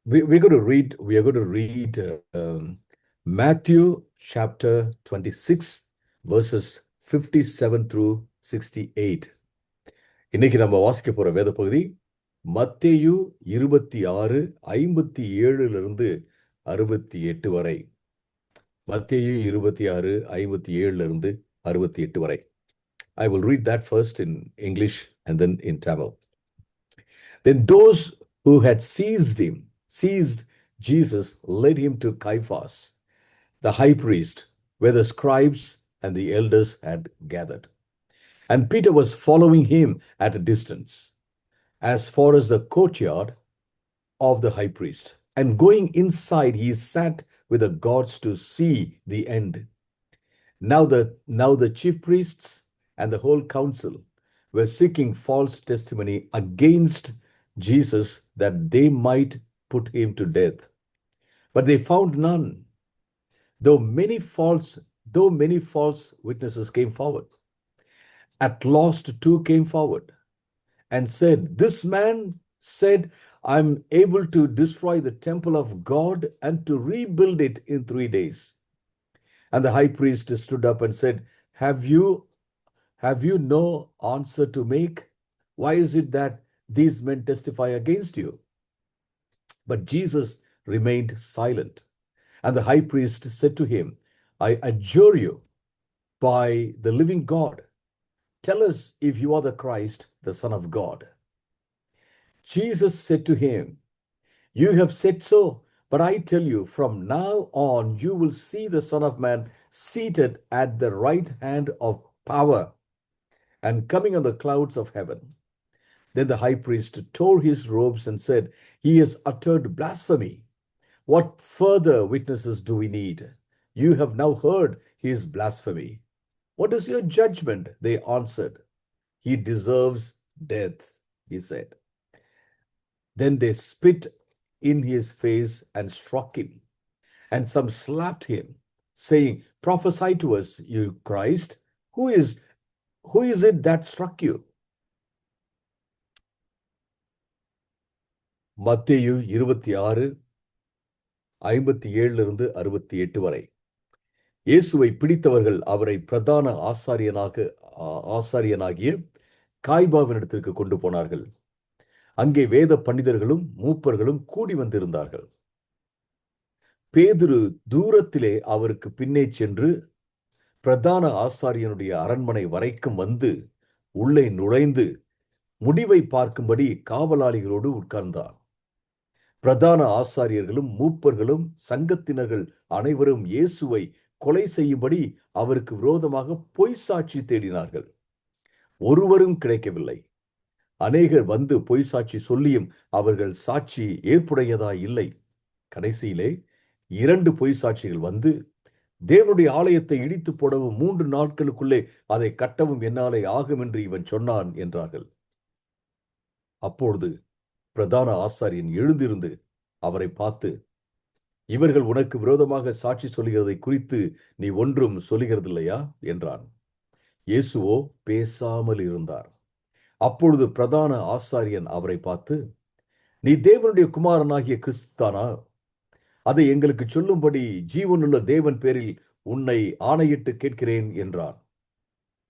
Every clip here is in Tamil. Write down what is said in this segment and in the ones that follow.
We are going to read Matthew chapter 26, verses 57 through 68. இன்னைக்கு நம்ம வாசிக்க போற வேத பகுதி மத்தேயு 26 57 68 வரை. மத்தேயு 26 57 68 வரை. I will read that first in English and then in Tamil. Then those who had seized Jesus, led him to Caiaphas, the high priest, where the scribes and the elders had gathered. And Peter was following him at a distance, as far as the courtyard of the high priest. And going inside, he sat with the guards to see the end. Now the chief priests and the whole council were seeking false testimony against Jesus that they might put him to death. But they found none, though many false witnesses came forward. At last two came forward and said, "This man said, I'm able to destroy the temple of God and to rebuild it in 3 days." And the high priest stood up and said, Have you no answer to make? Why is it that these men testify against you? But Jesus remained silent. And the high priest said to him, I adjure you by the living God, tell us if you are the Christ, the Son of God. Jesus said to him, You have said so, but I tell you, from now on you will see the Son of Man seated at the right hand of power and coming on the clouds of heaven. Then the high priest tore his robes and said, He has uttered blasphemy. What further witnesses do we need? You have now heard his blasphemy. What is your judgment? They answered. He deserves death, he said. Then they spit in his face and struck him, and some slapped him, saying, Prophesy to us, you Christ. Who is it that struck you? மத்தேயு 26 57 68 வரை. இயேசுவை பிடித்தவர்கள் அவரை பிரதான ஆசாரியனாகிய காய்பாவினிடத்திற்கு கொண்டு போனார்கள். அங்கே வேத பண்டிதர்களும் மூப்பர்களும் கூடி வந்திருந்தார்கள். பேதுரு தூரத்திலே அவருக்கு பின்னே சென்று பிரதான ஆசாரியனுடைய அரண்மனை வரைக்கும் வந்து உள்ளே நுழைந்து முடிவை பார்க்கும்படி காவலாளிகளோடு உட்கார்ந்தார். பிரதான ஆசாரியர்களும் மூப்பர்களும் சங்கத்தினர்கள் அனைவரும் இயேசுவை கொலை செய்யும்படி அவருக்கு விரோதமாக பொய் சாட்சி தேடினார்கள். ஒருவரும் கிடைக்கவில்லை. அநேகர் வந்து பொய் சாட்சி சொல்லியும் அவர்கள் சாட்சி ஏற்புடையதா இல்லை. கடைசியிலே 2 பொய் சாட்சிகள் வந்து, தேவனுடைய ஆலயத்தை இடித்து போடவும் 3 நாட்களுக்குள்ளே அதை கட்டவும் என்னாலே ஆகும் என்று இவன் சொன்னான் என்றார்கள். அப்பொழுது பிரதான ஆசாரியன் எழுந்திருந்து அவரை பார்த்து, இவர்கள் உனக்கு விரோதமாக சாட்சி சொல்கிறதை குறித்து நீ ஒன்றும் சொல்லுகிறதில்லையா என்றான். இயேசுவோ பேசாமல் இருந்தார். அப்பொழுது பிரதான ஆசாரியன் அவரை பார்த்து, நீ தேவனுடைய குமாரனாகிய கிறிஸ்துதானா? அதை எங்களுக்கு சொல்லும்படி ஜீவனுள்ள தேவன் பேரில் உன்னை ஆணையிட்டு கேட்கிறேன் என்றான்.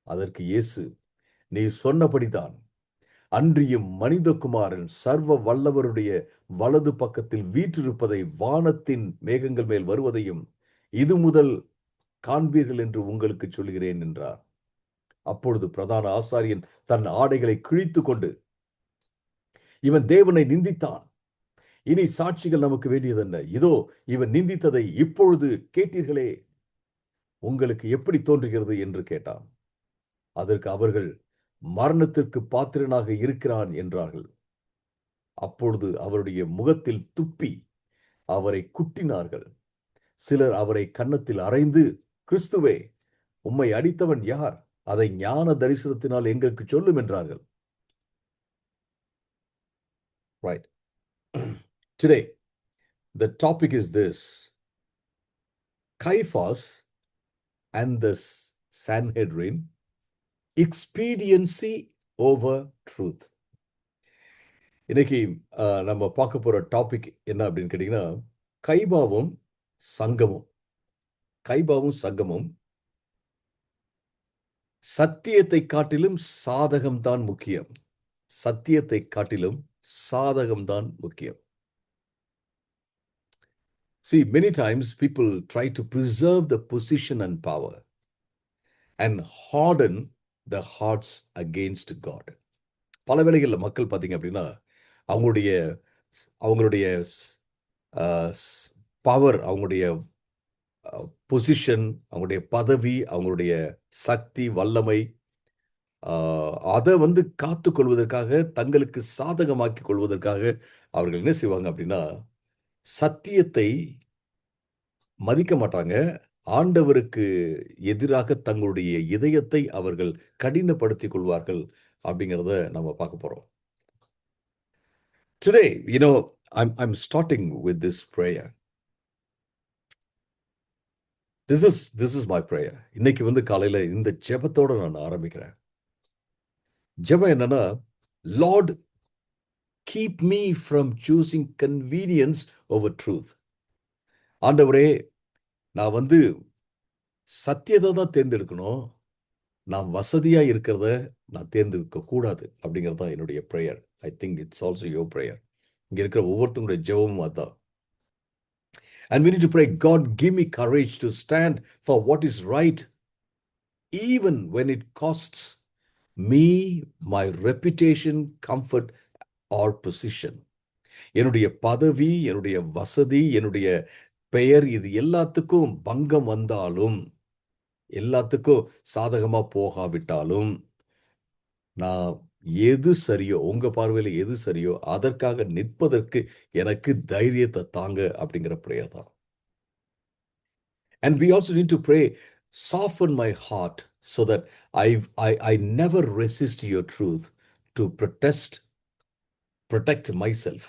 அதற்கு இயேசு, நீ சொன்னபடிதான். அன்றியும் மனிதகுமாரன் சர்வ வல்லவருடைய வலது பக்கத்தில் வீற்றிருப்பதை, வானத்தின் மேகங்கள் மேல் வருவதையும் இது முதல் காண்பீர்கள் என்று உங்களுக்கு சொல்கிறேன் என்றார். அப்பொழுது பிரதான ஆசாரியன் தன் ஆடைகளை கிழித்து கொண்டு, இவன் தேவனை நிந்தித்தான், இனி சாட்சிகள் நமக்கு வேண்டியதென்ன? இதோ இவன் நிந்தித்ததை இப்பொழுது கேட்டீர்களே, உங்களுக்கு எப்படி தோன்றுகிறது என்று கேட்டான். அதற்கு அவர்கள், மரணத்திற்கு பாத்திரனாக இருக்கிறான் என்றார்கள். அப்பொழுது அவருடைய முகத்தில் துப்பி அவரை குட்டினார்கள். சிலர் அவரை கன்னத்தில் அறைந்து, கிறிஸ்துவே, உம்மை அடித்தவன் யார்? அதை ஞான தரிசனத்தினால் எங்களுக்கு சொல்லும் என்றார்கள். Right. Today, the topic is this: Caiaphas and the Sanhedrin, expediency over truth. இன்னைக்கு நம்ம பார்க்க போற டாபிக் என்ன அப்படின்னு கேட்டீங்கன்னா, கைபாவும் சங்கமும். கைபாவும் சங்கமும் சத்தியத்தை காட்டிலும் சாதகம் தான் முக்கியம். சத்தியத்தை காட்டிலும் சாதகம் தான் முக்கியம். See, many times people try to preserve the position and power and harden the hearts against God. பல வேளைகள்ல மக்கள் பார்த்தீங்க அப்படின்னா, அவங்களுடைய அவங்களுடைய பவர், அவங்களுடைய பொசிஷன், அவங்களுடைய பதவி, அவங்களுடைய சக்தி, வல்லமை, அதை வந்து காத்துக் கொள்வதற்காக, தங்களுக்கு சாதகமாக்கிக் கொள்வதற்காக அவர்கள் என்ன செய்வாங்க அப்படின்னா, சத்தியத்தை மதிக்க மாட்டாங்க. ஆண்டவருக்கு எதிராக தங்களுடைய இதயத்தை அவர்கள் கடினப்படுத்திக் கொள்வார்கள் அப்படிங்கிறத நம்ம பார்க்க போறோம். Today, I'm starting with this prayer. This is my prayer. இன்னைக்கு வந்து காலையில இந்த ஜெபத்தோட நான் ஆரம்பிக்கிறேன். ஜெபம் என்னன்னா, Lord keep me from choosing convenience over truth. ஆண்டவரே, நான் வந்து சத்தியத்தை தான் தேர்ந்தெடுக்கணும். நான் வசதியா இருக்கிறத நான் தேர்ந்தெடுக்க கூடாது அப்படிங்கிறது தான் என்னுடைய prayer. I think it's also your prayer. இங்க இருக்கிற ஒவ்வொருத்தங்களுடைய ஜெபமும் அதான். And we need to pray, God, give me courage to stand for what is right, even when it costs me my reputation, comfort or position. என்னுடைய பதவி, என்னுடைய வசதி, என்னுடைய பெயர், இது எல்லாத்துக்கும் பங்கம் வந்தாலும், எல்லாத்துக்கும் சாதகமா போகாவிட்டாலும், நான் எது சரியோ, உங்க பார்வையில எது சரியோ அதற்காக நிற்பதற்கு எனக்கு தைரியத்தை தாங்க அப்படிங்கிற பிரேயர் தான். And we also need to pray, soften my heart so that I never resist your truth to protect myself.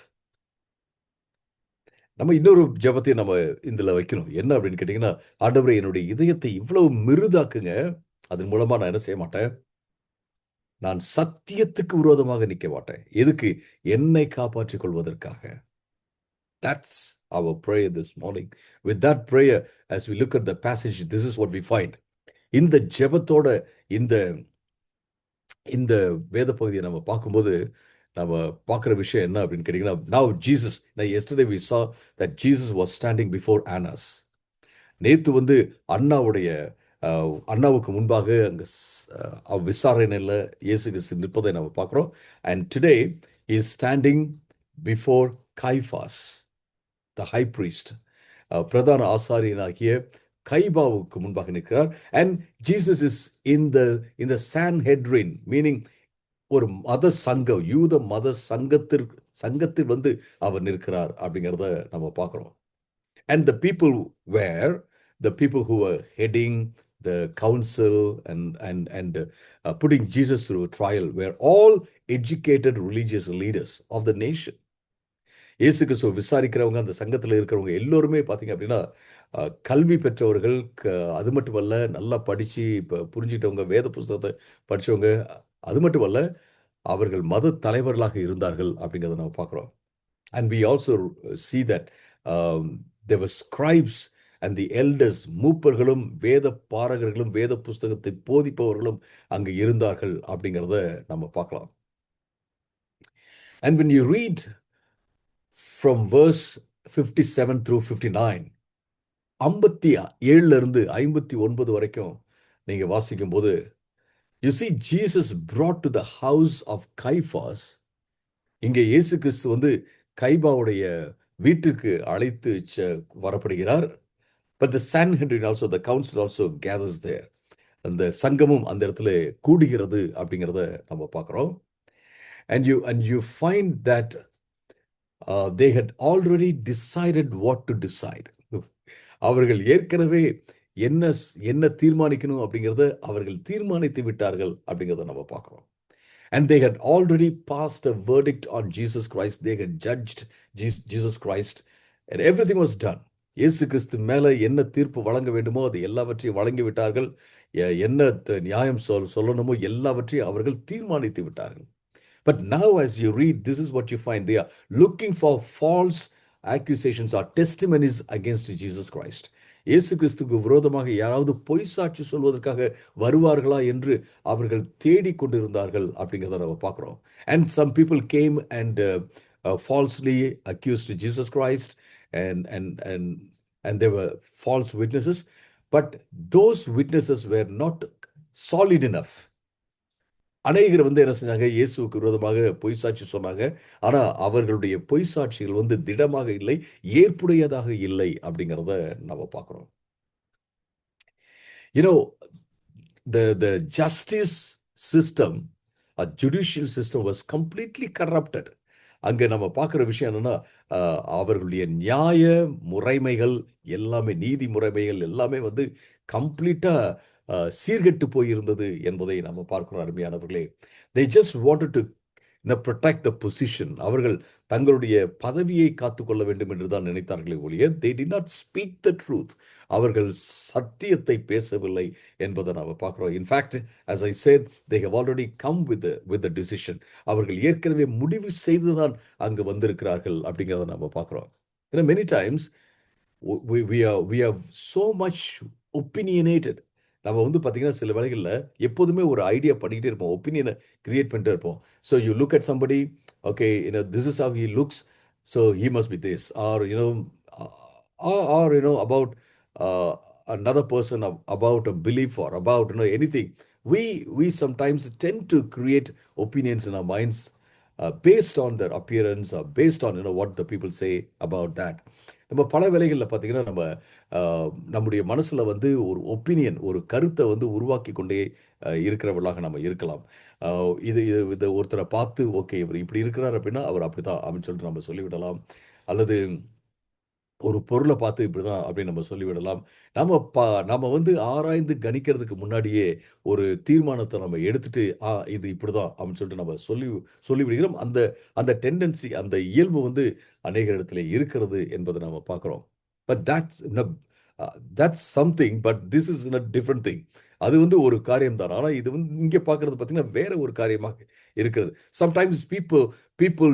நம்ம இன்னொரு ஜெபத்தையும் நம்ம இதுல வைக்கணும். என்ன அப்படின்னு கேட்டீங்கன்னா, ஆண்டவரே, என்னுடைய இதயத்தை இவ்வளவு மிருதாக்குங்க. அதன் மூலமா நான் என்ன செய்ய மாட்டேன், நான் சத்தியத்துக்கு விரோதமாக நிற்க மாட்டேன். எதுக்கு? என்னை காப்பாற்றிக் கொள்வதற்காக. That's our prayer this morning. With that prayer, as we look at the passage, this is what we find. இந்த ஜெபத்தோட இந்த இந்த வேத பகுதியை நம்ம பார்க்கும்போது நம்ம பார்க்குற விஷயம் என்ன அப்படின்னு கேட்டிங்கன்னா, now Jesus, yesterday we saw that Jesus was standing before Annas. நேத்து வந்து அண்ணாவுக்கு முன்பாக அங்கே விசாரணையில் இயேசு கிறிஸ்து நிற்பதை நம்ம பார்க்குறோம். And today is standing before Caiaphas, the high priest, பிரதான ஆசாரியனாகிய கைபாவுக்கு முன்பாக நிற்கிறார். And Jesus is in the Sanhedrin, meaning ஒரு மத சங்கம், யூத மத சங்கத்தில் வந்து அவர் நிற்கிறார் அப்படிங்கிறத நம்ம பார்க்குறோம். And the people were the people who were heading the council and putting Jesus through a trial were all educated religious leaders of the nation. இயேசு கிறிஸ்துவ விசாரிக்கிறவங்க, அந்த சங்கத்தில் இருக்கிறவங்க எல்லோருமே பார்த்தீங்க அப்படின்னா கல்வி பெற்றவர்கள். அது மட்டுமல்ல, நல்லா படித்து இப்போ புரிஞ்சிட்டவங்க, வேத புஸ்தகத்தை படித்தவங்க. அது மட்டுமல்ல, அவர்கள் மத தலைவர்களாக இருந்தார்கள் அப்படிங்கிறத நம்ம பார்க்குறோம். And we also see that there were scribes and the elders, மூப்பர்களும் வேத பாரகர்களும் வேத புஸ்தகத்தை போதிப்பவர்களும் அங்கு இருந்தார்கள் அப்படிங்கிறத நம்ம பார்க்கலாம். And when you read from verse 57 through 59, 57 இருந்து 59 வரைக்கும் நீங்க வாசிக்கும் போது, you see Jesus brought to the house of Caiaphas. இங்கே இயேசு கிறிஸ்து வந்து கைபாவுடைய வீட்டுக்கு அழைத்து வரப்படுகிறார். But the Sanhedrin also, the council also gathers there. அந்த சங்கமும் அந்த இடத்துல கூடுகிறது அப்படிங்கிறத நம்ம பார்க்குறோம். And you find that they had already decided what to decide. அவர்கள் ஏற்கனவே என்ன தீர்மானிக்கணும் அப்படிங்கிறத அவர்கள் தீர்மானித்து விட்டார்கள் அப்படிங்கிறத நம்ம பார்க்குறோம். And they had already passed a verdict on Jesus Christ. They had judged Jesus Christ and everything was done. இயேசு கிறிஸ்து மேலே என்ன தீர்ப்பு வழங்க வேண்டுமோ அது எல்லாவற்றையும் வழங்கி விட்டார்கள். என்ன நியாயம் சொல்லணுமோ எல்லாவற்றையும் அவர்கள் தீர்மானித்து விட்டார்கள். But now, as you read, this is what you find. They are looking for false accusations or testimonies against Jesus Christ. இயேசு கிறிஸ்துக்கு விரோதமாக யாராவது பொய் சாட்சி சொல்வதற்காக வருவார்களா என்று அவர்கள் தேடிக்கொண்டிருந்தார்கள் அப்படிங்கிறத நம்ம பார்க்குறோம். And some people came and falsely accused Jesus Christ, and and and and they were false witnesses, but those witnesses were not solid enough. அநேகர் வந்து என்ன செஞ்சாங்க, இயேசுவுக்கு விரோதமாக பொய் சாட்சி சொன்னாங்க. ஆனா அவர்களுடைய பொய் சாட்சிகள் வந்து திடமாக இல்லை, ஏற்புடையதாக இல்லை அப்படிங்கிறத நம்ம பார்க்கிறோம். You know, the justice system, a judicial system was completely corrupted. அங்க நம்ம பார்க்குற விஷயம் என்னன்னா, அவர்களுடைய நியாய முறைமைகள் எல்லாமே, நீதி முறைமைகள் எல்லாமே வந்து கம்ப்ளீட்டா சீர்கெட்டு போயிருந்தது என்பதை நம்ம பார்க்கிறோம் அருமையானவர்களே. They just wanted to protect the position. அவர்கள் தங்களுடைய பதவியை காத்துக்கொள்ள வேண்டும் என்று தான் நினைத்தார்களே ஒழிய, they did not speak the truth. அவர்கள் சத்தியத்தை பேசவில்லை என்பதை நாம பார்க்கிறோம். In fact, as I said, they have already come with the decision. அவர்கள் ஏற்கனவே முடிவு செய்துதான் அங்கு வந்திருக்கிறார்கள் அப்படிங்கிறத நாம பார்க்கிறோம். Many times we are so much opinionated. நம்ம வந்து பார்த்தீங்கன்னா சில வேளைகளில் எப்போதுமே ஒரு ஐடியா பண்ணிக்கிட்டே இருப்போம், ஒப்பீனியனை கிரியேட் பண்ணிட்டே இருப்போம். So you look at somebody, okay, this is how he looks, so he must be this, or about another person, about a belief, or about anything. We sometimes tend to create opinions in our minds based on their appearance, or based on what the people say about that. நம்ம பல வேளைகளில் பார்த்தீங்கன்னா நம்முடைய மனசில் வந்து ஒரு ஒப்பீனியன், ஒரு கருத்தை வந்து உருவாக்கி கொண்டே இருக்கிறவர்களாக நம்ம இருக்கலாம். இதை ஒருத்தரை பார்த்து, ஓகே இவர் இப்படி இருக்கிறார் அப்படின்னா அவர் அப்படிதான் அப்படின்னு சொல்லிட்டு நம்ம சொல்லிவிடலாம். அல்லது ஒரு பொருளை பார்த்து இப்படிதான் அப்படின்னு நம்ம சொல்லிவிடலாம். நம்ம வந்து ஆராய்ந்து கணிக்கிறதுக்கு முன்னாடியே ஒரு தீர்மானத்தை நம்ம எடுத்துட்டு, இது இப்படிதான் அப்படின்னு சொல்லிட்டு நம்ம சொல்லிவிடுகிறோம். அந்த டெண்டன்சி, அந்த இயல்பு வந்து அநேக இடத்துல இருக்கிறது என்பதை நம்ம பார்க்கிறோம். But that's something, but this is a different thing. அது வந்து ஒரு காரியம் தான். ஆனா இது வந்து இங்க பார்க்கிறது பார்த்தீங்கன்னா வேற ஒரு காரியமாக இருக்கிறது. Sometimes people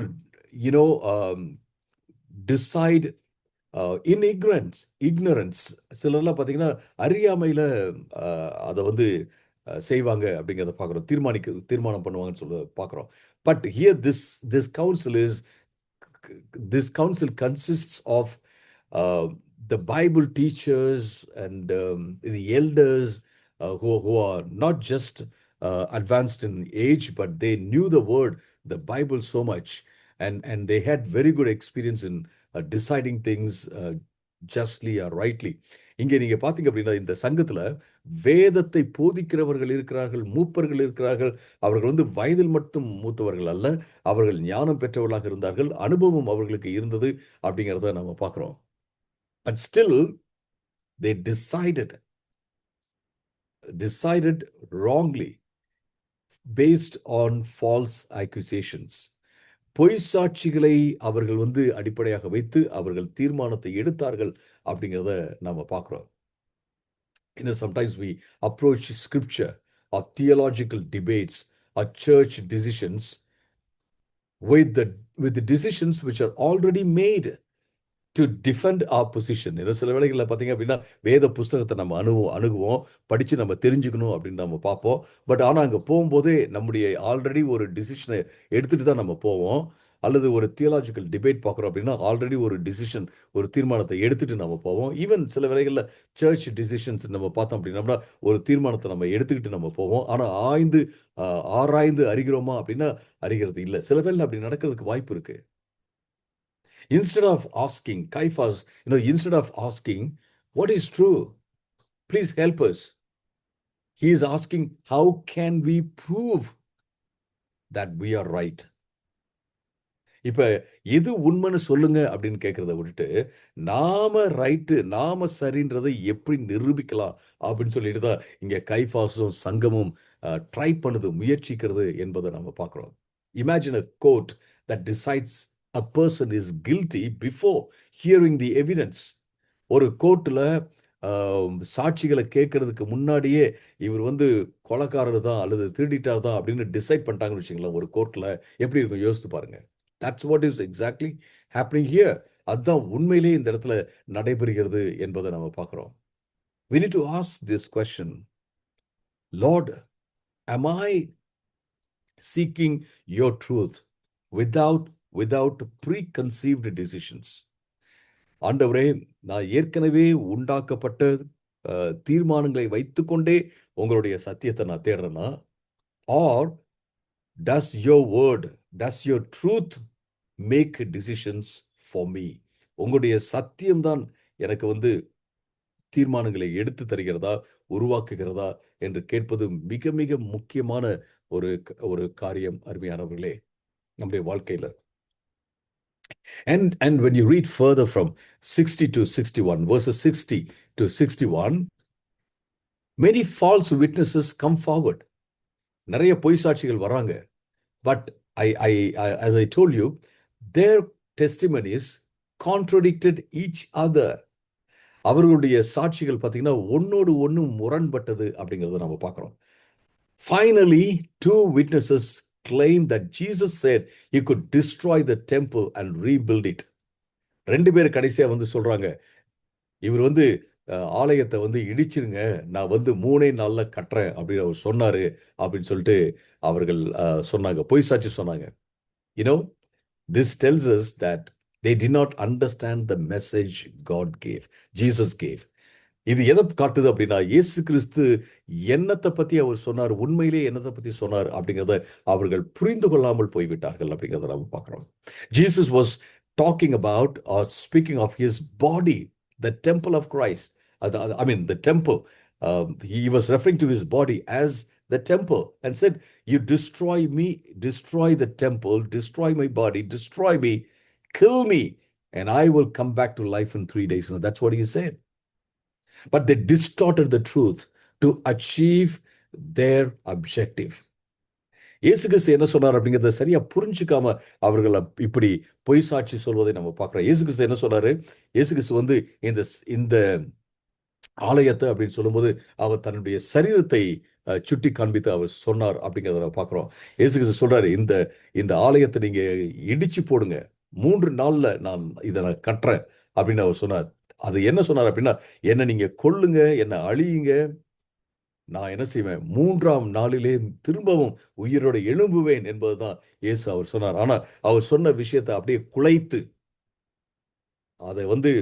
decide in ignorance. சிலர்லாம் பார்த்தீங்கன்னா அறியாமையில் அதை வந்து செய்வாங்க அப்படிங்கிறத பார்க்குறோம். தீர்மானம் பண்ணுவாங்கன்னு சொல்ல பார்க்குறோம். But here this council consists of the Bible teachers and the elders who are not just advanced in age, but they knew the word, the Bible so much, and they had very good experience in deciding things justly or rightly. இங்கே நீங்க பார்த்தீங்க அப்படின்னா இந்த சங்கத்துல வேதத்தை போதிக்கிறவர்கள் இருக்கிறார்கள், மூப்பர்கள் இருக்கிறார்கள். அவர்கள் வந்து வயதில் மட்டும் மூத்தவர்கள் அல்ல, அவர்கள் ஞானம் பெற்றவர்களாக இருந்தார்கள், அனுபவம் அவர்களுக்கு இருந்தது அப்படிங்கிறத நம்ம பார்க்கிறோம். But still they decided wrongly based on false accusations. பொய் சாட்சிகளை அவர்கள் வந்து அடிப்படையாக வைத்து அவர்கள் தீர்மானத்தை எடுத்தார்கள் அப்படிங்கிறத நாம பார்க்கிறோம். Sometimes we approach scripture or theological debates or church decisions with the decisions which are already made to defend our position. சில வேளைகளில் பார்த்தீங்க அப்படின்னா வேத புஸ்தகத்தை நம்ம அணுகுவோம், படித்து நம்ம தெரிஞ்சுக்கணும் அப்படின்னு நம்ம பார்ப்போம். பட் ஆனால் அங்கே போகும்போதே நம்முடைய ஆல்ரெடி ஒரு டிசிஷனை எடுத்துகிட்டு தான் நம்ம போவோம். அல்லது ஒரு தியாலஜிக்கல் டிபேட் பார்க்குறோம் அப்படின்னா ஆல்ரெடி ஒரு டிசிஷன், ஒரு தீர்மானத்தை எடுத்துகிட்டு நம்ம போவோம். ஈவன் சில வேளைகளில் சர்ச் டிசிஷன்ஸ் நம்ம பார்த்தோம் அப்படின்னா ஒரு தீர்மானத்தை நம்ம எடுத்துக்கிட்டு நம்ம போவோம். ஆனால் ஆராய்ந்து அறிகிறோமா அப்படின்னா அறிகிறது இல்லை. சில வேளையில் அப்படி நடக்கிறதுக்கு வாய்ப்பு இருக்குது. Instead of asking, Caiaphas, instead of asking, what is true? Please help us. He is asking, how can we prove that we are right? இப்ப எது உண்மைன்னு சொல்லுங்க அப்படின்னு கேட்கறத விட்டுட்டு நாம சரின்றதை எப்படி நிரூபிக்கலாம் அப்படின்னு சொல்லிட்டு தான் இங்க கைஃபாஸும் சங்கமும் ட்ரை பண்ணுது, முயற்சிக்கிறது என்பதை நம்ம பார்க்கிறோம். Imagine a court that decides a person is guilty before hearing the evidence. ஒரு கோர்ட்டில் சாட்சிகளை கேட்கறதுக்கு முன்னாடியே இவர் வந்து கொலைக்காரர் தான் அல்லது திருடிட்டார் தான் அப்படின்னு டிசைட் பண்ணிட்டாங்கன்னு வச்சுங்களேன் ஒரு கோர்ட்ல, எப்படி இருக்கும் யோசித்து பாருங்க. That's what is exactly happening here. அதுதான் உண்மையிலேயே இந்த இடத்துல நடைபெறுகிறது என்பதை நம்ம பார்க்கிறோம். We need to ask this question, Lord, am I seeking your truth without preconceived decisions? ஆண்டவரே, நான் ஏற்கனவே உண்டாக்கப்பட்ட தீர்மானங்களை வைத்துக்கொண்டே உங்களுடைய சத்தியத்தை நான் தேடுறேன்னா, or does your word, does your truth make decisions for me? உங்களுடைய சத்தியம்தான் எனக்கு வந்து தீர்மானங்களை எடுத்து தருகிறதா, உருவாக்குகிறதா என்று கேட்பது மிக மிக முக்கியமான ஒரு ஒரு காரியம் அருமையானவர்களே நம்முடைய வாழ்க்கையில. And when you read further from 60 to 61, verses 60 to 61, many false witnesses come forward. நிறைய பொய் சாட்சிகள் வராங்க. But as I told you, their testimonies contradicted each other. அவர்களுடைய சாட்சிகள் பார்த்தீங்கன்னா ஒன்னோடு ஒன்று முரண்பட்டது அப்படிங்கிறத நம்ம பார்க்குறோம். Finally, two witnesses claimed that Jesus said he could destroy the temple and rebuild it. ரெண்டு பேர் கடைசியா வந்து சொல்றாங்க, இவர் வந்து ஆலயத்தை வந்து இடிச்சிருங்க, நான் வந்து 3 நாள்ல கட்டுறேன் அப்படின்னு அவர் சொன்னாரு அப்படின்னு சொல்லிட்டு அவர்கள் சொன்னாங்க, பொய் சாட்சி சொன்னாங்க. You know, this tells us that they did not understand the message God gave, Jesus gave. இது எதை காட்டுது அப்படின்னா, இயேசு கிறிஸ்து என்னத்தை பத்தி அவர் சொன்னார், உண்மையிலே என்னத்தை பத்தி சொன்னார் அப்படிங்கிறத அவர்கள் புரிந்து கொள்ளாமல் போய்விட்டார்கள் அப்படிங்கிறத நம்ம பார்க்கிறோம். Jesus was talking about or speaking of his body, the temple of Christ. I mean the temple. He was referring to his body as the temple and said, you destroy me, destroy the temple, destroy my body, destroy me, kill me, and I will come back to life in 3 days. And that's what he said. But they distorted the truth to achieve their objective. இயேசு கிறிஸ்து என்ன சொன்னார் அப்படிங்கிறத சரியா புரிஞ்சுக்காம அவர்களை இப்படி பொய் சாட்சி சொல்வதை நம்ம பார்க்கிறோம். இயேசு கிறிஸ்து என்ன சொன்னாரு? இயேசு கிறிஸ்து வந்து இந்த ஆலயத்தை அப்படின்னு சொல்லும்போது அவர் தன்னுடைய சரீரத்தை சுட்டி காண்பித்து அவர் சொன்னார் அப்படிங்கிறத நம்ம பார்க்கிறோம். இயேசு கிறிஸ்து சொல்றாரு, இந்த ஆலயத்தை நீங்க இடிச்சு போடுங்க, 3 நாள்ல நான் இதை கட்டுறேன் அப்படின்னு அவர் சொன்னார். அது என்ன சொன்னார் அப்படின்னா, என்ன நீங்க கொல்லுங்க, என்ன அழியுங்க, நான் என்ன செய்வேன், 3ஆம் நாளிலே திரும்பவும் உயிரோட எழும்புவேன் என்பதுதான் இயேசு அவர் சொன்னார். ஆனா அவர் சொன்ன விஷயத்தை அப்படியே குலைத்து அதை வந்து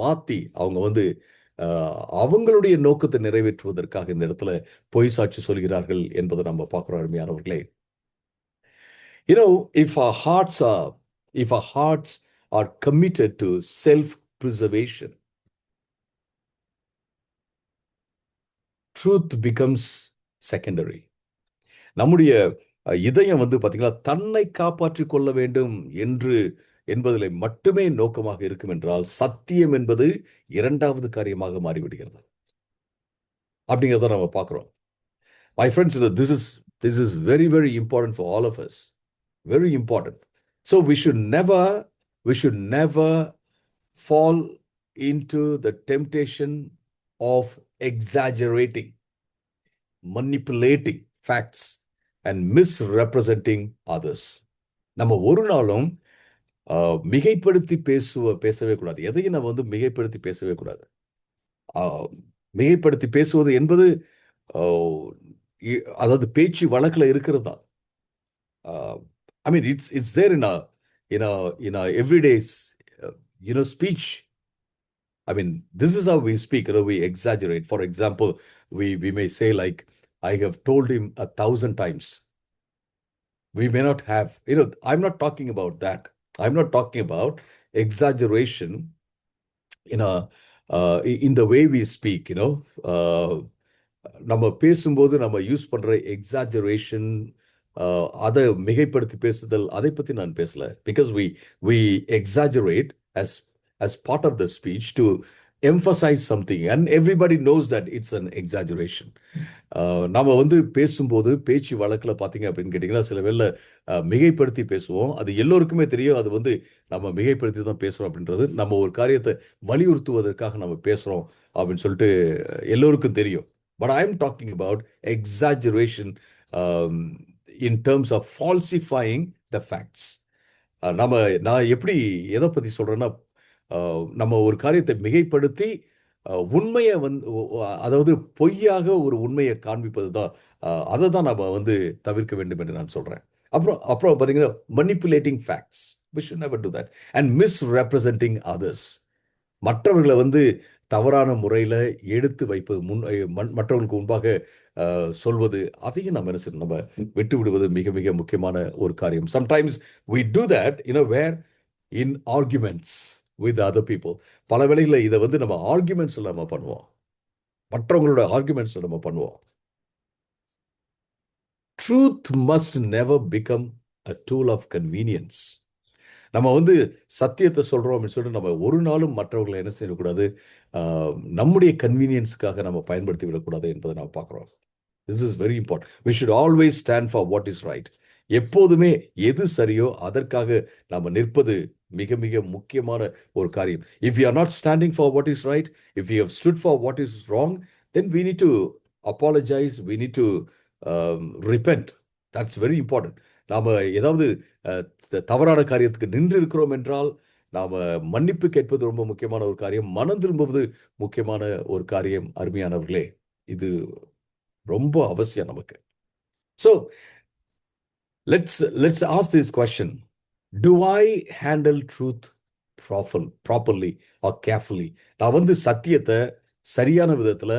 மாத்தி அவங்க வந்து அவங்களுடைய நோக்கத்தை நிறைவேற்றுவதற்காக இந்த இடத்துல பொய் சாட்சி சொல்கிறார்கள் என்பதை நம்ம பார்க்கிறோம் அருமையானவர்களே. You know, if our hearts are committed to self-preservation, truth becomes secondary. நம்முடைய இதயம் வந்து பார்த்தீங்கன்னா தன்னை காப்பாற்றிக் கொள்ள வேண்டும் என்பதில் மட்டுமே நோக்கமாக இருக்கும் என்றால் சத்தியம் என்பது 2வது காரியமாக மாறிவிடுகிறது அப்படிங்கிறத நம்ம பார்க்கிறோம். My friends, this is very, very important for all of us. Very important. So we should never fall into the temptation of exaggerating, manipulating facts and misrepresenting others. நம்ம ஒரு நாளும் மிகைப்படுத்தி பேசவே கூடாது. எதையும் நம்ம வந்து மிகைப்படுத்தி பேசவே கூடாது. மிகைப்படுத்தி பேசுவது என்பது அதாவது பேச்சு வழக்கில் இருக்கிறது தான். I mean, it's there in our everyday speech. I mean, this is how we speak. We exaggerate. For example, we may say like, I have told him 1,000 times. We may not have. I'm not talking about that. I'm not talking about exaggeration in the way we speak. நம்ம பேசும்போது நம்ம யூஸ் பண்ற எக்ஸாஜரேஷன், அதை மிகைப்படுத்தி பேசுதல், அதை பத்தி நான் பேசல. Because we exaggerate as part of the speech to emphasize something and everybody knows that it's an exaggeration. நம்ம வந்து பேசும்போது பேச்சு வழக்கில் பார்த்தீங்க அப்படின்னு கேட்டிங்கன்னா சில வேளை மிகைப்படுத்தி பேசுவோம். அது எல்லோருக்குமே தெரியும், அது வந்து நம்ம மிகைப்படுத்தி தான் பேசுகிறோம் அப்படின்றது. நம்ம ஒரு காரியத்தை வலியுறுத்துவதற்காக நம்ம பேசுகிறோம் அப்படின்னு சொல்லிட்டு எல்லோருக்கும் தெரியும். But I am talking about exaggeration in terms of falsifying the facts. நம்ம நான் எப்படி எதை பற்றி சொல்கிறேன்னா, நம்ம ஒரு காரியத்தை மிகைப்படுத்தி உண்மையை அதாவது பொய்யாக ஒரு உண்மையை காண்பிப்பது தான், அதை தான் நம்ம தவிர்க்க வேண்டும் என்று நான் சொல்கிறேன். அப்புறம் அப்புறம் பார்த்தீங்கன்னா, மனிப்புலேட்டிங் facts, we should never do that, and misrepresenting others. மற்றவர்களை தவறான முறையில் எடுத்து வைப்பது, மற்றவர்களுக்கு முன்பாக சொல்வது, அதையும் நம்ம என்ன செய்யணும், நம்ம விட்டு விடுவது மிக மிக முக்கியமான ஒரு காரியம். Sometimes we do that, where in arguments with other people. பல வேளைகளில் இதை நம்ம ஆர்குமெண்ட்ஸ் நம்ம பண்ணுவோம், மற்றவங்களோட ஆர்குமெண்ட்ஸ் நம்ம பண்ணுவோம். Truth must never become a tool of convenience. நம்ம சத்தியத்தை சொல்றோம் அப்படின்னு சொல்லிட்டு நம்ம ஒரு நாளும் மற்றவர்களை என்ன செய்யக்கூடாது, நம்முடைய கன்வீனியன்ஸ்க்காக நம்ம பயன்படுத்தி விடக்கூடாது என்பதை நம்ம பார்க்குறோம். This is very important. We should always stand for what is right. எப்போதுமே எது சரியோ அதற்காக நம்ம நிற்பது மிக மிக முக்கியமான ஒரு காரியம். If you are not standing for what is right, if you have stood for what is wrong, then we need to apologize, we need to repent. That's very important. நாம ஏதாவது தவறான காரியத்துக்கு நின்று இருக்கிறோம் என்றால் நாம் மன்னிப்பு கேட்பது ரொம்ப முக்கியமான ஒரு காரியம், மனம் திரும்புவது முக்கியமான ஒரு காரியம். அருமையானவர்களே, இது ரொம்ப அவசியம் நமக்கு. So let's ask this question: do I handle truth properly or carefully? நான் சத்தியத்தை சரியான விதத்துல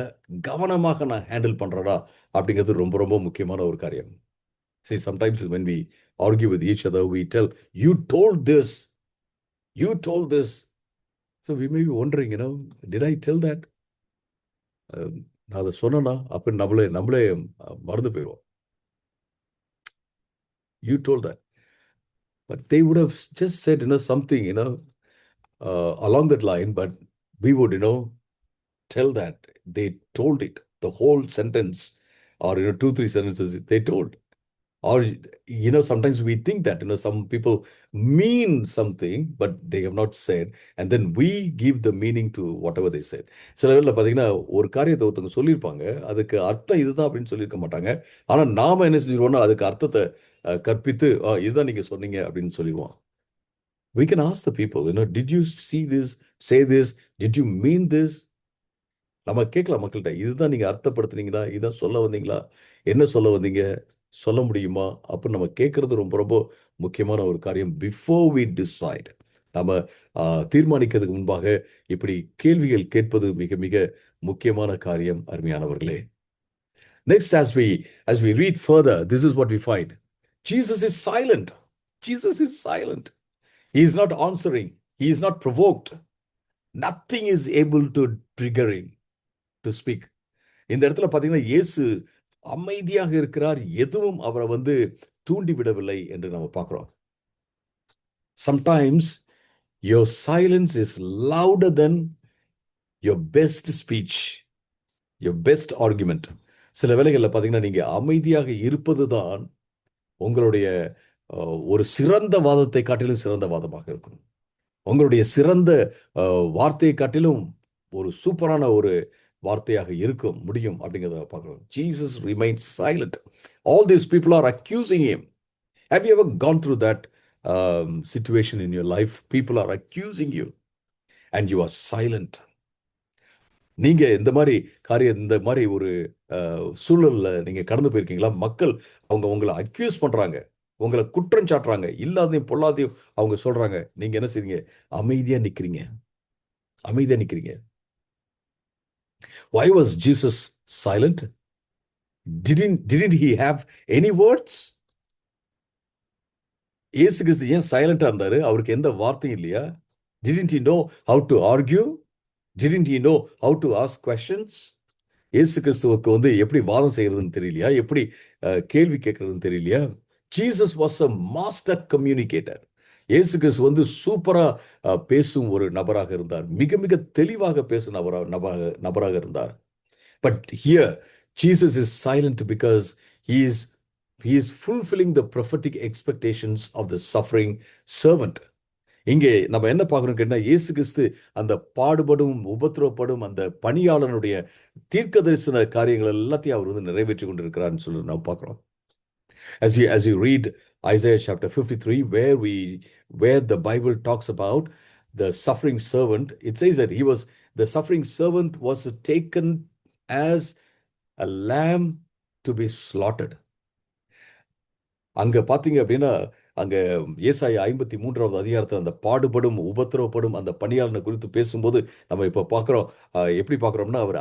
கவனமாக நான் ஹேண்டில் பண்றேனா அப்படிங்கிறது ரொம்ப ரொம்ப முக்கியமான ஒரு காரியம். See, sometimes when we argue with each other, we tell, you told this. So we may be wondering, did I tell that? நான் அதை சொன்னா அப்படின்னு நம்மளே மறந்து போயிடுவோம். You told that. But they would have just said, something, along that line, but we would, tell that they told it, the whole sentence, or, 2-3 sentences they told. Or, sometimes we think that, some people mean something, but they have not said, and then we give the meaning to whatever they said. சில வேளையில் பார்த்தீங்கன்னா, ஒரு காரியத்தை ஒருத்தவங்க சொல்லியிருப்பாங்க, அதுக்கு அர்த்தம் இதுதான் அப்படின்னு சொல்லியிருக்க மாட்டாங்க. ஆனால் நாம என்ன செஞ்சிருவோம்னா, அதுக்கு அர்த்தத்தை கற்பித்து, இதுதான் நீங்கள் சொன்னீங்க அப்படின்னு சொல்லிடுவோம். We can ask the people, did you see this, say this, did you mean this? நம்ம கேட்கலாம் மக்கள்கிட்ட, இதுதான் நீங்கள் அர்த்தப்படுத்துனீங்களா, இதுதான் சொல்ல வந்தீங்களா, என்ன சொல்ல வந்தீங்க, சொல்ல முடியுமா அப்படின்னு நம்ம கேட்கறது ரொம்ப ரொம்ப முக்கியமான ஒரு காரியம். பிஃபோர் வி டிசைட், நம்ம தீர்மானிக்கிறதுக்கு முன்பாக இப்படி கேள்விகள் கேட்பது மிக மிக முக்கியமான காரியம். அருமையானவர்களே, next as we read further, this is what we find. Jesus is silent. He is not answering, he is not provoked, nothing is able to trigger him to speak. இந்த இடத்துல பார்த்தீங்கன்னா, இயேசு அமைதியாக இருக்கிறார், எதுவும் அவரை தூண்டி விடவில்லை என்று நம்ம பார்க்கிறோம். Sometimes your silence is louder than your best speech, your best argument. சில வேளைகளில் பார்த்தீங்கன்னா, நீங்க அமைதியாக இருப்பது தான் உங்களுடைய ஒரு சிறந்த வாதத்தை காட்டிலும் சிறந்த வாதமாக இருக்கும். உங்களுடைய சிறந்த வார்த்தையை காட்டிலும் ஒரு சூப்பரான ஒரு வார்த்தையாக இருக்க முடியும் அப்படிங்கிறத பார்க்கிறோம். Jesus remains silent. All these people are accusing him. Have you ever gone through that situation in your life? People are accusing you and you are silent. நீங்க இந்த மாதிரி ஒரு சூழல்ல நீங்க கடந்து போயிருக்கீங்களா? மக்கள் உங்களை அக்யூஸ் பண்றாங்க, உங்களை குற்றம் சாட்டுறாங்க, இல்லாதையும் பொல்லாதையும் அவங்க சொல்றாங்க. நீங்க என்ன செய்றீங்க? அமைதியா நிக்கிறீங்க. Why was Jesus silent? Didn't he have any words? இயேசு கிறிஸ்து ஏன் சைலண்டா இருந்தாரு? அவருக்கு எந்த வார்த்தையும் இல்லையா? Didn't he know how to argue? Didn't he know how to ask questions? இயேசு கிறிஸ்துவுக்கு எப்படி வாதம் செய்யறதுன்னு தெரியலையா? எப்படி கேள்வி கேட்கறதுன்னு தெரியலையா? Jesus was a master communicator. இயேசு கிறிஸ்து சூப்பரா பேசும் ஒரு நபராக இருந்தார். மிக மிக தெளிவாக பேசும் நபராக இருந்தார். But here Jesus is silent because he is fulfilling the prophetic expectations of the suffering servant. இங்கே நம்ம என்ன பார்க்கணும் கேட்டா, இயேசு கிறிஸ்து அந்த பாடுபடும் உபத்திரவப்படும் அந்த பணியாளனுடைய தீர்க்க தரிசன காரியங்கள் எல்லாத்தையும் அவர் வந்து நிறைவேற்றி கொண்டிருக்கிறார்னு சொல்லி நம்ம பார்க்கிறோம். As you read Isaiah chapter 53, where the Bible talks about the suffering servant, it says that the suffering servant was taken as a lamb to be slaughtered. அங்க பார்த்தீங்க அப்படின்னா, அங்க ஏசாயா 53வது அதிகாரத்துல அந்த பாடுபடும் உபத்திரவப்படும் அந்த பணியாளனை குறித்து பேசும்போது நம்ம இப்ப பார்க்கிறோம். எப்படி பார்க்கிறோம்னா, அவர்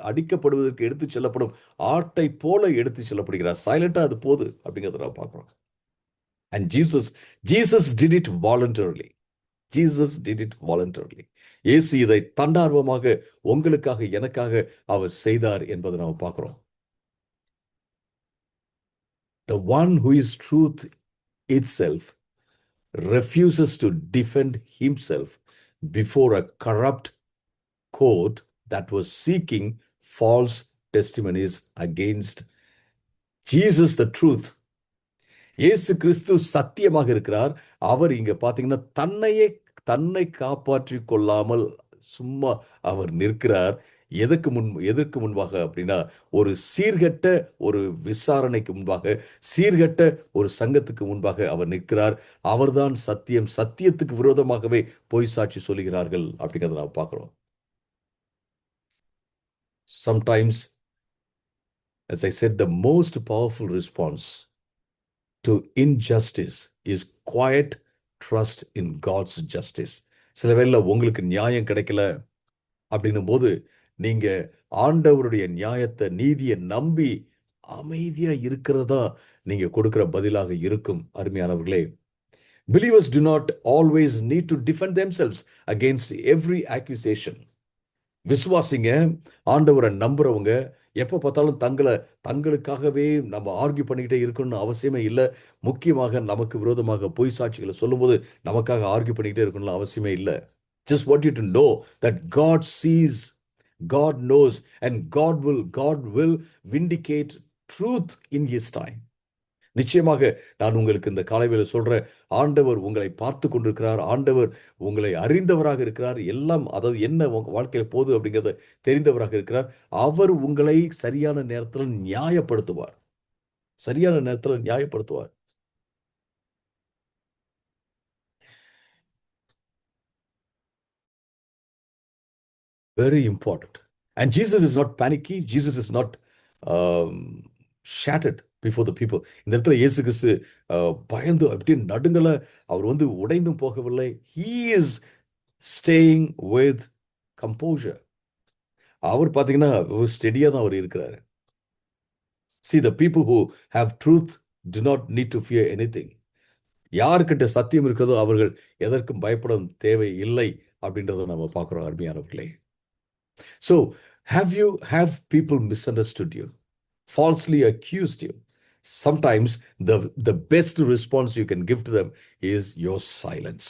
அடிக்கப்படுவதற்கு எடுத்துச் செல்லப்படும் ஆட்டை போல எடுத்துச் செல்லப்படுகிறார். சைலண்டா அது போகுது அப்படிங்கிறத நம்ம பார்க்கிறோம். And Jesus did it voluntarily. Jesus did it voluntarily. இயேசு இதை தன்னார்வமாக உங்களுக்காக எனக்காக அவர் செய்தார் என்பதை நாம் பார்க்கிறோம். The one who is truth itself refuses to defend himself before a corrupt court that was seeking false testimonies against Jesus, the truth. இயேசு கிறிஸ்து சத்தியமாக இருக்கிறார். அவர் இங்க பாத்தீங்கன்னா தன்னை காப்பாற்றிக் கொள்ளாமல் சும்மா அவர் நிற்கிறார். எதற்கு முன்பாக அப்படின்னா, ஒரு சீர்கெட்ட ஒரு விசாரணைக்கு முன்பாக, சீர்கெட்ட ஒரு சங்கத்துக்கு முன்பாக அவர் நிற்கிறார். அவர்தான் சத்தியம். சத்தியத்துக்கு விரோதமாகவே பொய் சாட்சி சொல்லுகிறார்கள் அப்படிங்கிறத நாம் பார்க்கிறோம். Sometimes, as I said, the most powerful response to injustice is quiet trust in God's justice. சில வேளை உங்களுக்கு நியாயம் கிடைக்கல அப்படின்னும் போது நீங்க ஆண்டவருடைய நியாயத்தை, நீதியை நம்பி அமைதியா இருக்கிறதா நீங்க கொடுக்கிற பதிலாக இருக்கும். அருமையானவர்களே, believers do not always need to defend themselves against every accusation. விசுவாசிங்க, ஆண்டவரை நம்புறவங்க எப்ப பார்த்தாலும் தங்களுக்காகவே நம்ம ஆர்கியூ பண்ணிக்கிட்டே இருக்கணும்னு அவசியமே இல்லை. முக்கியமாக நமக்கு விரோதமாக பொய் சாட்சிகளை சொல்லும்போது நமக்காக ஆர்கியூ பண்ணிக்கிட்டே இருக்கணும்னு அவசியமே இல்லை. Just want you to know that God sees, God knows, and God will vindicate truth in His time. நிச்சயமாக நான் உங்களுக்கு இந்த காலைவேளை சொல்றேன், ஆண்டவர் உங்களை பார்த்து கொண்டிருக்கிறார். ஆண்டவர் உங்களை அறிந்தவராக இருக்கிறார். எல்லாம், அதாவது என்ன உங்க வாழ்க்கையில் போகுது அப்படிங்கிறத தெரிந்தவராக இருக்கிறார். அவர் உங்களை சரியான நேரத்தில் நியாயப்படுத்துவார். சரியான நேரத்தில் நியாயப்படுத்துவார். Very important. And Jesus is not panicky. Jesus is not shattered before the people. இந்த இடத்துல இயேசு கிறிஸ்து பயந்து அப்படியே நடுங்கல, அவர் வந்து உடைந்தும் போகவில்லை. He is staying with composure. அவர் பார்த்தீங்கன்னா ஸ்டெடியா தான் அவர் இருக்கிறாரு. See, the people who have truth do not need to fear anything. யாருக்கிட்ட சத்தியம் இருக்கிறதோ அவர்கள் எதற்கும் பயப்பட தேவை இல்லை அப்படின்றத நம்ம பார்க்கிறோம். அருமையானவர்களே, so have people misunderstood you, falsely accused you? Sometimes the best response you can give to them is your silence.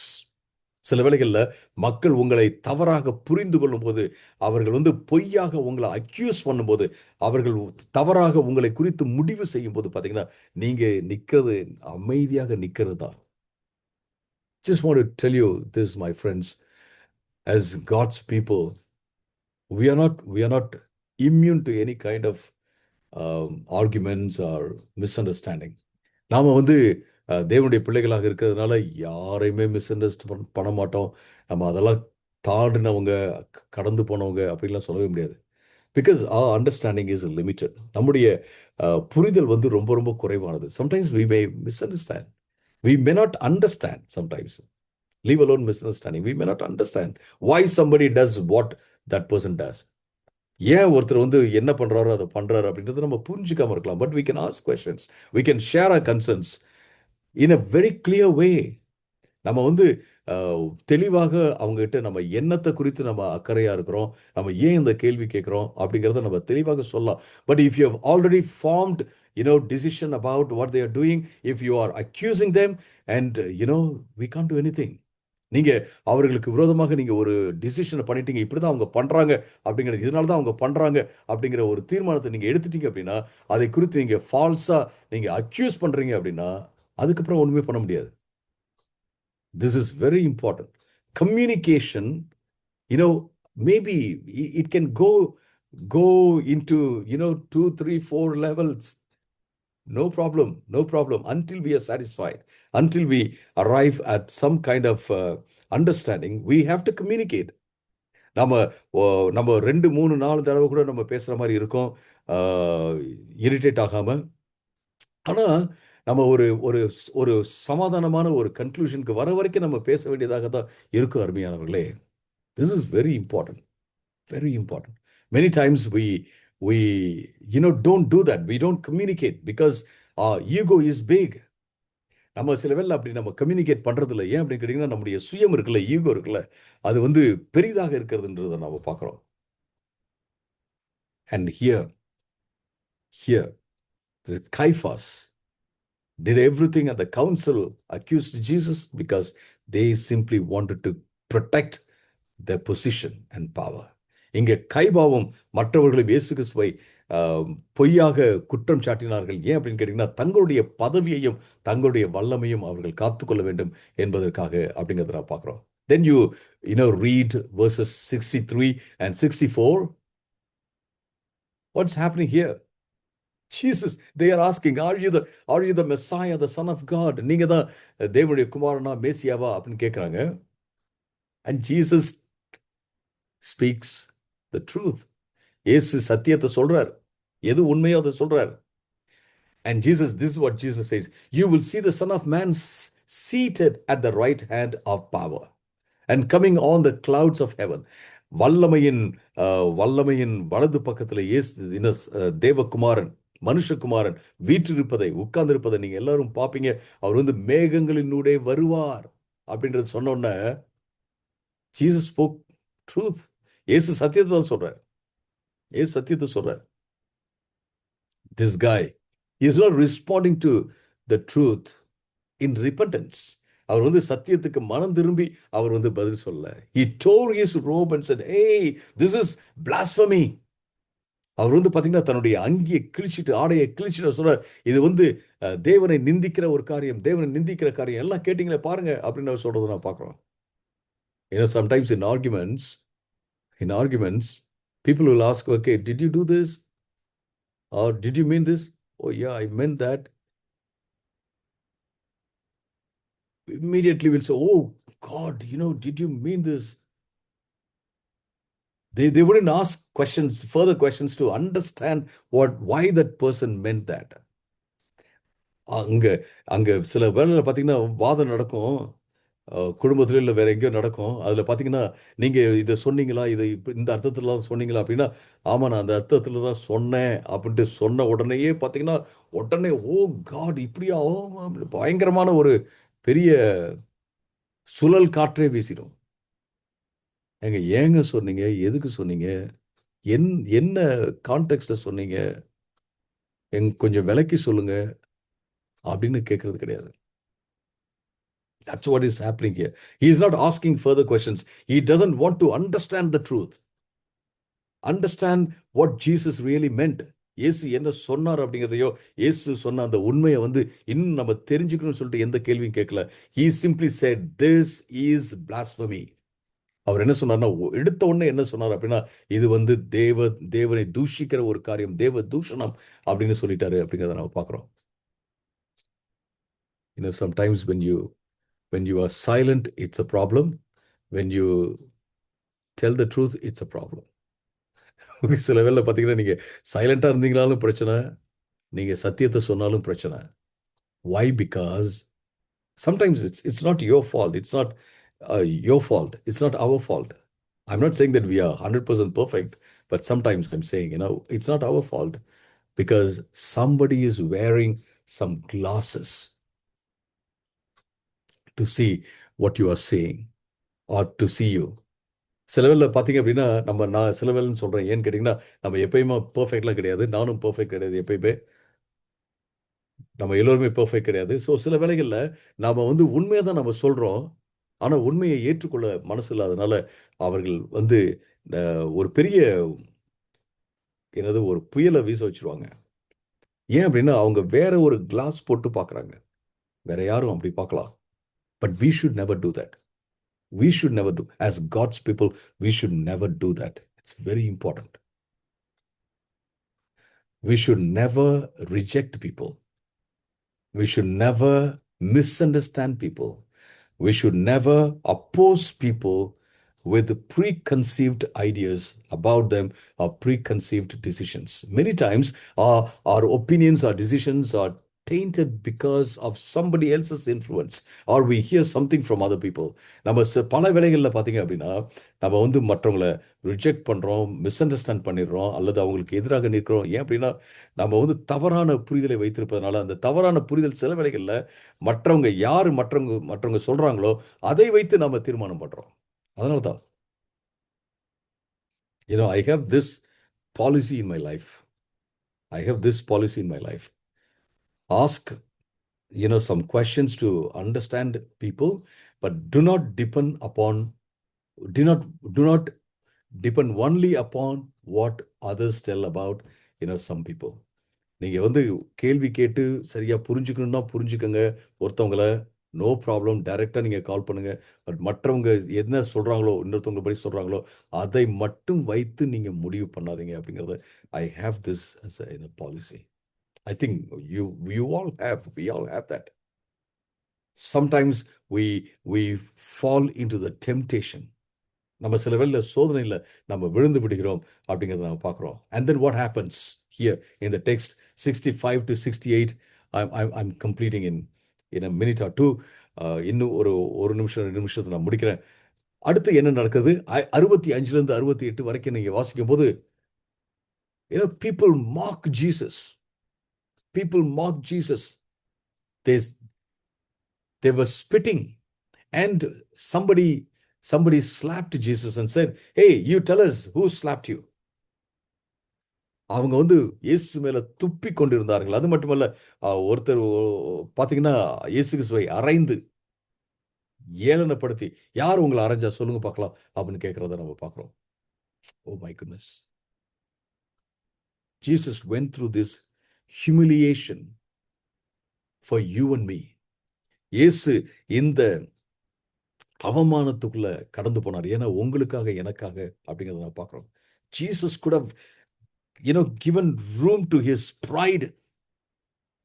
சில வேளைகளில் மக்கள் உங்களை தவறாக புரிந்து கொள்ளும் போது, அவர்கள் வந்து பொய்யாக உங்களை அக்யூஸ் பண்ணும்போது, அவர்கள் தவறாக உங்களை குறித்து முடிவு செய்யும் போது பார்த்தீங்கன்னா, நீங்க நிற்கிறது அமைதியாக நிற்கிறது தான். Just want to tell you this, my friends, as God's people, we are not immune to any kind of arguments or misunderstanding. நாம வந்து தேவனுடைய பிள்ளைகளாக இருக்கிறதுனால யாரையுமே மிஸ் அண்டர்ஸ்டாண்ட் பண்ண மாட்டோம். நம்ம அதெல்லாம் தாண்டினவங்க, கடந்து போனவங்க அப்படின்லாம் சொல்லவே முடியாது. Because our understanding is limited. நம்முடைய புரிதல் வந்து ரொம்ப ரொம்ப குறைவானது. Sometimes we may misunderstand. We may not understand sometimes. Leave alone misunderstanding. We may not understand why somebody does what that person does. ஏன் ஒருத்தர் வந்து என்ன பண்றாரோ அதை பண்றாரு அப்படின்றத நம்ம புரிஞ்சுக்காம இருக்கலாம். But we can ask questions. We can share our concerns in a very clear way. நம்ம வந்து தெளிவாக அவங்ககிட்ட நம்ம எண்ணத்தை குறித்து நம்ம அக்கறையா இருக்கிறோம், நம்ம ஏன் இந்த கேள்வி கேட்கிறோம் அப்படிங்கிறத நம்ம தெளிவாக சொல்லலாம். But if you have already formed decision about what they are doing, if you are accusing them, and we can't do anything. நீங்க அவர்களுக்கு விரோதமாக நீங்க ஒரு டிசிஷனை பண்ணிட்டீங்க, இப்படிதான் அவங்க பண்றாங்க அப்படிங்கிறது, இதனால தான் அவங்க பண்றாங்க அப்படிங்கிற ஒரு தீர்மானத்தை நீங்க எடுத்துட்டீங்க அப்படின்னா, அதை குறித்து நீங்க ஃபால்ஸா நீங்க அக்யூஸ் பண்றீங்க அப்படின்னா, அதுக்கப்புறம் ஒண்ணுமே பண்ண முடியாது. This is very important. Communication, maybe it can go into, 2, 3, 4 levels. No problem, no problem. Until we are satisfied, until we arrive at some kind of understanding, we have to communicate. நம்ம நம்ம 2, 3, 4 தடவை கூட நம்ம பேசுற மாதிரி இருக்கும், இரிட்டேட் ஆகாம. ஆனா நம்ம ஒரு ஒரு ஒரு சமாதானமான ஒரு கன்க்ளூஷனுக்கு வர வரைக்கும் நம்ம பேச வேண்டியதாக தான் இருக்கும், அருமையானவர்களே. This is very important, very important. Many times we don't do that. We don't communicate because our ego is big. நம்ம சில வேளை அப்படி நம்ம கம்யூனிகேட் பண்றது இல்லை. ஏன் அப்படின்னு கேட்டீங்கன்னா, நம்முடைய சுயம் இருக்குல்ல, ஈகோ இருக்குல்ல, அது வந்து பெரிதாக இருக்கிறதுன்றதை நம்ம பார்க்கிறோம். And here, the Caiaphas did everything, and the council accused Jesus because they simply wanted to protect their position and power. இங்கே கைபாவும் மற்றவர்களும் இயேசு கிறிஸ்துவை பொய்யாக குற்றம் சாட்டினார்கள். ஏன் அப்படின்னு கேட்டீங்கன்னா, தங்களுடைய பதவியையும் தங்களுடைய வல்லமையும் அவர்கள் காத்துக்கொள்ள வேண்டும் என்பதற்காக அப்படிங்கிறத நான் பார்க்கிறோம். Then you read verses 63 and 64. What's happening here? Jesus, they are asking, are you the Messiah, the Son of God? நீங்க தான் தேவனுடைய குமாரனா, மேசியாவா அப்படின்னு கேட்குறாங்க. And Jesus speaks the truth. இயேசு சத்தியத்தை சொல்றார். எது உண்மையோ அதை சொல்றார். And Jesus, this is what Jesus says, you will see the Son of Man seated at the right hand of power and coming on the clouds of heaven. வல்லமையின் வலது பக்கத்தில் இயேசு தேவகுமாரன், மனுஷகுமாரன் வீற்றிருப்பதை, உட்கார்ந்திருப்பதை நீங்க எல்லாரும் பார்ப்பீங்க. அவர் வந்து மேகங்களினூடே வருவார் அப்படின்றது சொன்னோன்ன, ஜீசஸ் ஸ்போக் ட்ரூத். இயேசு சத்தியத்தை தான் சொல்றார். இயேசு சத்தியத்தை சொல்றார். This guy is not responding to the truth in repentance. அவர் வந்து சத்தியத்துக்கு மனம் திரும்பி அவர் வந்து பதில் சொல்ல. He tore his robe and said, hey, this is blasphemy. அவர் வந்து பார்த்தீங்கன்னா தன்னுடைய அங்கியை கிழிச்சிட்டு, ஆடையை கிழிச்சிட்டு சொல்றார், இது வந்து தேவனை நிந்திக்கிற ஒரு காரியம், தேவனை நிந்திக்கிற காரியம். எல்லாம் கேட்டீங்களே பாருங்க அப்படின்னு அவர் சொல்றதை நான் பார்க்குறோம். Sometimes in arguments, people will ask, okay, did you do this? Or did you mean this? Oh yeah, I meant that. Immediately we'll say, oh God, did you mean this? They wouldn't ask further questions to understand why that person meant that. அங்க சில வேளையில பார்த்தீங்கன்னா வாதம் நடக்கும், குடும்பத்துல இல்லை வேற எங்கேயோ நடக்கும். அதில் பார்த்தீங்கன்னா, நீங்கள் இதை சொன்னீங்களா, இதை இந்த அர்த்தத்தில் தான் சொன்னீங்களா அப்படின்னா, ஆமாம் நான் அந்த அர்த்தத்தில் தான் சொன்னேன் அப்படின்ட்டு சொன்ன உடனேயே பார்த்தீங்கன்னா, உடனே ஓ காட் இப்படியா, பயங்கரமான ஒரு பெரிய சுழல் காற்றே வீசிடும். ஏங்க சொன்னீங்க, எதுக்கு சொன்னீங்க, என்ன கான்டெக்ட்ல சொன்னீங்க, கொஞ்சம் விளக்கி சொல்லுங்க அப்படின்னு கேட்கறது கிடையாது. That's what is happening here. He is not asking further questions. He doesn't want to understand the truth. Understand what Jesus really meant. இயேசு என்ன சொன்னார் அப்படிங்கிறதையோ, இயேசு சொன்ன அந்த உண்மையை வந்து இன்னும் நம்ம தெரிஞ்சுக்கணும்னு சொல்லிட்டு எந்த கேள்வியும் கேட்கல. He simply said, this is blasphemy. அவர் என்ன சொன்னார்னா, எடுத்த உடனே என்ன சொன்னார் அப்படின்னா, இது வந்து தேவனை தூஷிக்கிற ஒரு காரியம், தேவ தூஷணம் அப்படின்னு சொல்லிட்டாரு அப்படிங்கிறத நம்ம பார்க்கிறோம். Sometimes when you are silent, it's a problem. When you tell the truth, it's a problem. சில வேளை பார்த்தீங்கன்னா, நீங்க சைலண்டா இருந்தீங்களாலும் பிரச்சனை, நீங்க சத்தியத்தை சொன்னாலும் பிரச்சனை. Why? Because sometimes it's not your fault. It's not your fault. It's not our fault. I'm not saying that we are 100% perfect, but sometimes I'm saying, it's not our fault because somebody is wearing some glasses to see what you are saying or to see you. சில வேளை பார்த்தீங்க அப்படின்னா, நான் சில வேலைன்னு சொல்கிறேன். ஏன்னு கேட்டிங்கன்னா, நம்ம எப்பயுமே பர்ஃபெக்ட்லாம் கிடையாது. நானும் பர்ஃபெக்ட் கிடையாது எப்பயுமே. நம்ம எல்லோருமே பர்ஃபெக்ட் கிடையாது. ஸோ சில வேளைகளில் நாம் வந்து உண்மையை தான் நம்ம சொல்கிறோம். ஆனால் உண்மையை ஏற்றுக்கொள்ள மனசு இல்லாதனால அவர்கள் வந்து ஒரு பெரிய ஒரு புயலை வீச வச்சுருவாங்க. ஏன் அப்படின்னா, அவங்க வேற ஒரு கிளாஸ் போட்டு பார்க்குறாங்க. வேற யாரும் அப்படி பார்க்கலாம். But we should never do that. We should never do. As God's people, we should never do that. It's very important. We should never reject people. We should never misunderstand people. We should never oppose people with preconceived ideas about them or preconceived decisions. Many times, our opinions, our decisions are tainted because of somebody else's influence, or we hear something from other people. நம்ம பல வேளைகளில் பார்த்தீங்க அப்படின்னா, நம்ம வந்து மற்றவங்களை ரிஜெக்ட் பண்ணுறோம், மிஸ் அண்டர்ஸ்டாண்ட் பண்ணிடுறோம், அல்லது அவங்களுக்கு எதிராக நிற்கிறோம். ஏன் அப்படின்னா, நம்ம வந்து தவறான புரிதலை வைத்திருப்பதனால, அந்த தவறான புரிதல் சில வேளைகளில் மற்றவங்க யார் மற்றவங்க சொல்கிறாங்களோ அதை வைத்து நம்ம தீர்மானம் பண்ணுறோம். அதனால தான் I have this policy in my life. I have this policy in my life. Ask some questions to understand people, but do not depend only upon what others tell about some people. நீங்கள் வந்து கேள்வி கேட்டு சரியாக புரிஞ்சுக்கணுன்னா புரிஞ்சுக்கங்க ஒருத்தவங்கள. நோ ப்ராப்ளம், டைரெக்டாக நீங்கள் கால் பண்ணுங்கள். பட் மற்றவங்க என்ன சொல்கிறாங்களோ, இன்னொருத்தவங்களை படி சொல்கிறாங்களோ, அதை மட்டும் வைத்து நீங்கள் முடிவு பண்ணாதீங்க அப்படிங்கிறத I have this as a policy. I think we all have that. Sometimes we fall into the temptation. நம்ம சில வேளையில சோதனையில் நம்ம விழுந்து விடுகிறோம் அப்படிங்கிறத நம்ம பார்க்குறோம். And then what happens here in the text 65 to 68, I'm completing in a minute or two. இன்னும் ஒரு நிமிஷம் 2 நிமிஷத்தை நான் முடிக்கிறேன். அடுத்து என்ன நடக்குது? 65லேருந்து 68 வரைக்கும் நீங்கள் வாசிக்கும் போது people mock Jesus. People mock Jesus. They were spitting, and somebody slapped Jesus and said, "Hey, you tell us who slapped you." அவங்க வந்து இயேசு மேல துப்பி கொண்டிருந்தார்கள். அது மட்டுமல்ல, ஒருத்தர் பார்த்தீங்கன்னா இயேசு கிறிஸ்துவை அறைந்து ஏளனப்படுத்தி, யார் உங்களை அரைஞ்சா சொல்லுங்க பார்க்கலாம் அப்படின்னு கேட்கறத நம்ம பார்க்கிறோம். Oh my goodness. Jesus went through this humiliation for you and me. இயேசு இந்த அவமானத்துக்குள்ள கடந்து போனார். ஏன்னா உங்களுக்காக, எனக்காக அப்படிங்கிறத நான் பார்க்கிறோம். Jesus could have given room to his pride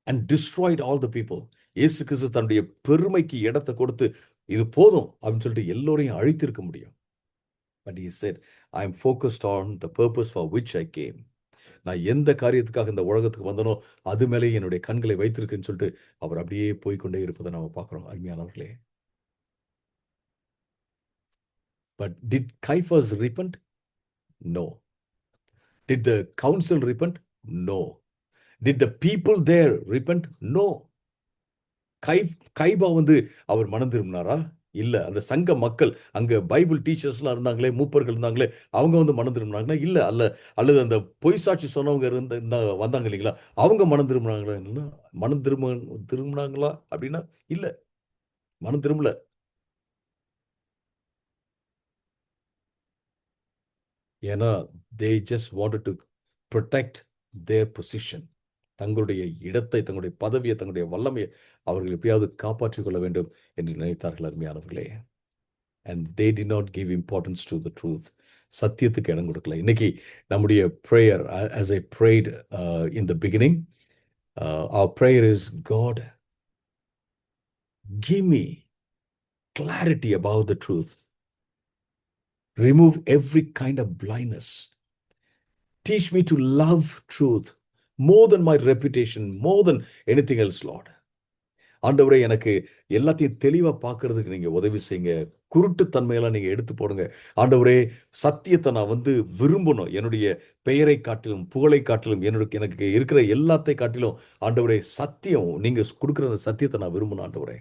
and destroyed all the people. இயேசு கிறிஸ்து தன்னுடைய பெருமைக்கு இடத்தை கொடுத்து இது போதும் அப்படின்னு சொல்லிட்டு எல்லோரையும் அழித்திருக்க முடியும். But he said, I am focused on the purpose for which I came. நான் எந்த காரியத்துக்காக இந்த உலகத்துக்கு வந்தனோ அது மேலே என்னுடைய கண்களை வைத்திருக்கேன்னு சொல்லிட்டு அவர் அப்படியே போய்கொண்டே இருப்பதை நம்ம பார்க்கிறோம். அருமையானவர்களே, but did Caiaphas repent? No. Did the council repent? No. Did the people there repent? No. கைபா வந்து அவர் மனம் திரும்பினாரா? இல்ல. அந்த சங்க மக்கள், அங்க பைபிள் டீச்சர்ஸ்லாம் இருந்தாங்களே, மூப்பர்கள் இருந்தாங்களே, அவங்க வந்து மனம் திரும்பினாங்கன்னா இல்ல. அல்லது அந்த பொய் சாட்சி சொன்னவங்க வந்தாங்க இல்லைங்களா, அவங்க மனம் திரும்பினாங்களா? திரும்பினாங்களா அப்படின்னா இல்ல, மனம் திரும்பல. ஏன்னா they just wanted to protect their position. தங்களுடைய இடத்தை, தங்களுடைய பதவியை, தங்களுடைய வல்லமையை அவர்கள் எப்படியாவது காப்பாற்றிக் கொள்ள வேண்டும் என்று நினைத்தார்கள். அருமையானவர்களே, and they did not give importance to the truth. சத்தியத்துக்கு இடம் கொடுக்கல. இன்னைக்கு நம்முடைய prayer, as I prayed in the beginning, our prayer is, God, give me clarity about the truth. Remove every kind of blindness. Teach me to love truth more than my reputation, more than anything else, Lord. ஆண்டவரே, எனக்கு எல்லாத்தையும் தெளிவாக பார்க்கறதுக்கு நீங்கள் உதவி செய்யுங்க. குருட்டுத்தன்மையெல்லாம் நீங்கள் எடுத்து போடுங்க. ஆண்டவரே, சத்தியத்தை நான் வந்து விரும்பணும். என்னுடைய பெயரை காட்டிலும், புகழை காட்டிலும், எனக்கு இருக்கிற எல்லாத்தை காட்டிலும் ஆண்டவரே, சத்தியம், நீங்கள் கொடுக்குற அந்த சத்தியத்தை நான் விரும்பணும். ஆண்டவரே,